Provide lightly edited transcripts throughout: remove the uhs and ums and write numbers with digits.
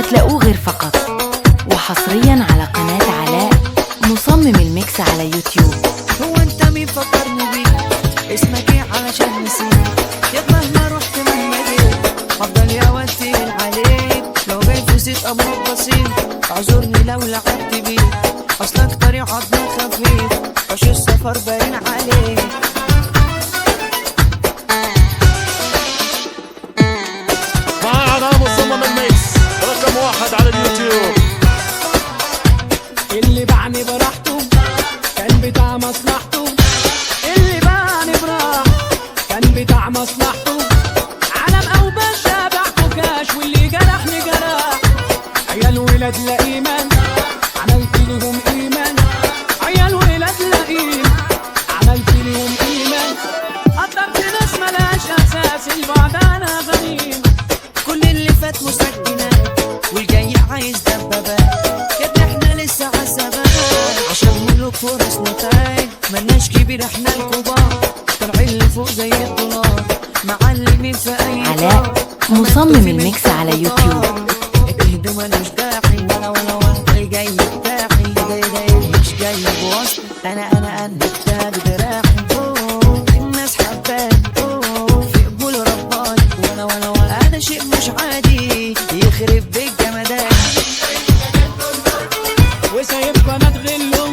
هتلاقوه غير فقط، وحصريا على قناة علاء مصمم الميكس على يوتيوب. هو انت مين فكرني بيك؟ اسمك ايه علشان نسيت؟ يا مهما رحت مهما جيت هفضل يا وتقيل عليك. لو جاي في زيت امرك بسيط اعذرني لو لعبت بيك، اصلك طريق عضنا خفيف عش السفر باين عليك. معنا مصمم الميكس رقم 1 على اليوتيوب. اللي باعني براحته كان بتاع مصلحته، اللي باعني براحته كان بتاع مصلحته. علم او باشا بعته كاش، واللي جرحني جرح. عيال ولاد لا ايمان عملت لهم ايمان، عيال ولاد لا ايمان عملت لهم ايمان. قدرت ناس ملاش اساس، البعد انا غنيم. كل اللي فات مسكنات والجاي عايز دبابات، يا ابني احنا لسه عالسباب عشان ملوك فرص نتايج. ملناش كبير احنا الكبار طالعين لفوق زي الدولار، معلمين في اي علاء مصمم الميكس على يوتيوب. اهدوا ملوش داعي ولا الجاي بتاعي ده مش جاي بوسط. انا بتاع بدراعي الناس حباني في قبول رباني ولا هذا شيء مش عادي يخرب بيك جمدان. وسايبكوا انا اتغلوا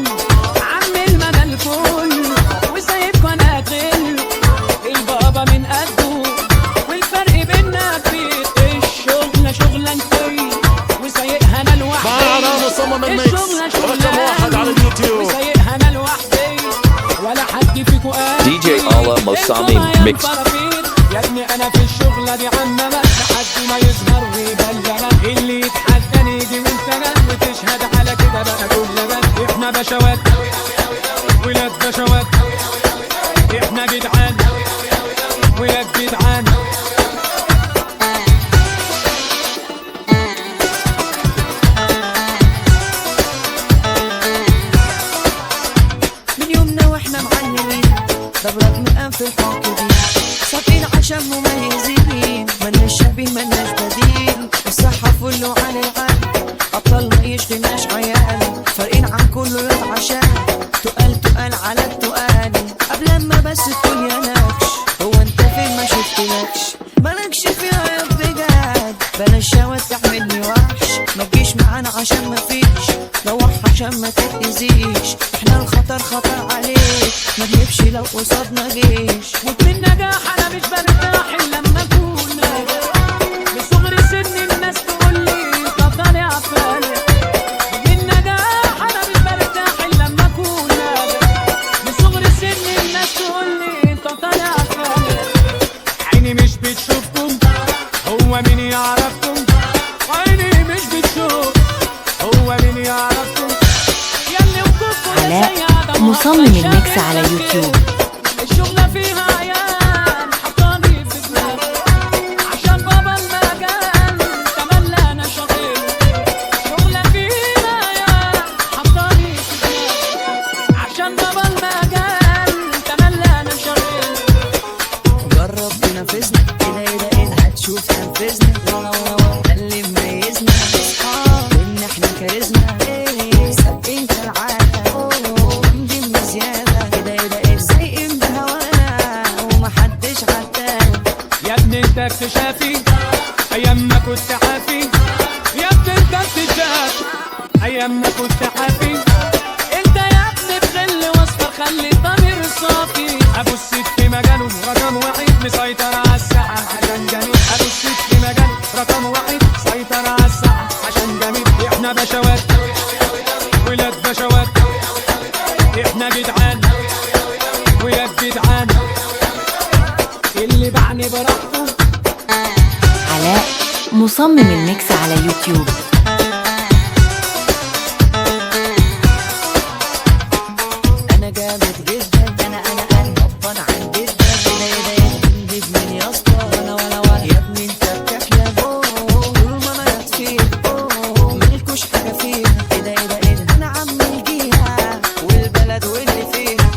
عم المدى الكل، وسايبكوا انا اتغلوا البابا من قده، والفرق بينا كبير. الشغلة شغلانتي وسايقها انا لوحدي. معنا مصمم الميكس رقم 1 على اليوتيوب. وسايقها انا لوحدي ولا حد فيكوا قال DJ Ala مصمم ميكس. يا ابني انا في الشغلة دي عمامة لحد ما يظهر ويبلغنا. اللي يتحداني يجي وانت جنب وتشهد على كده بقى كل بلد. احنا بشوات ولاد بشوات، احنا جدعان ولاد جدعان. من يومنا واحنا معلمين ضربات من انف الحق دي، صافين عشان مميزين ملناش شبيه ملناش بديل. الصحة فله على العال ابطال ما يشغلناش عيال، فارقين عن كله يد عشان تقال على التقال. قبل ما بس تقول يا نكش هو انت فين ما شفتلكش، مالكش فيها يا بجد. بلاش شوات تحملني وحش، ما تجيش معانا عشان ما فيش، روح عشان ما تتأذيش. احنا الخطر خطر عليك، ما تهبش لو قصادنا جيش. وفي النجاح انا مش برتاح الا لما اكون ناجح. من صغر سن الناس تقول لي اتفضل يا فالح. من النجاح انا مش برتاح الا لما اكون ناجح. من صغر سن الناس تقول لي اتفضل يا فالح. عيني مش بتشوفكم هو مين يعرفكم، عيني مش بتشوف هو مين يعرفكم. ياللي وقوفكم علاء مصمم الميكس على يوتيوب. الشغلة فيها عيال حطاني في دماغي عشان بابا المجال تملى انا شغيل. الشغلة فيها عيال حطاني في دماغي عشان بابا المجال تملى انا شغيل. جرب تنافسنا كده هتشوف تنفذنا ده اللي مميزنا اصحاب ان احنا كاريزما سابقين كالعادة نجم زيادة كده سايقين بهوانا ومحدش عدانا. يا ابني انت اكتشافي ايام ما كنت حافي، يا ابني انت اكتشافي ايام ما كنت حافي. انت يا ابني بغل واصفر خلي الضمير صافي. ابو الست في مجاله رقم 1 مسيطر على الساحة عشان جميل. ابو الست في مجاله رقم 1 مسيطر على الساحة عشان جميل. احنا بشوات ولاد بشوات، احنا جدعان ولاد جدعان. اللي باعني براحته. علاء مصمم الميكس على يوتيوب. انا جامد جدا انا غضبان عن جدا نجيب من يا اسطى ولا يا ابني انت بتحلم طول ما انا يطفيك ملكوش حاجه فيها كده انا عم الجيها والبلد واللي فيها.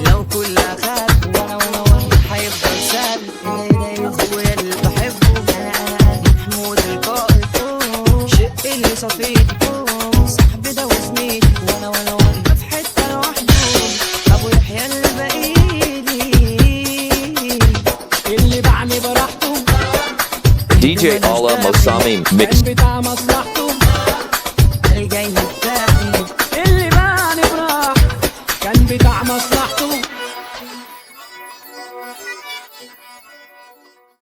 لو كلها خاب ولا هيفضل ساب اخويا اللي بحبه انا محمود القائد كده وزميلي، وانا في حتة لوحده، ابو يحيى اللي باقيلي اللي باعني براحته DJ Ala Mosami Mix. بتاع مصلحته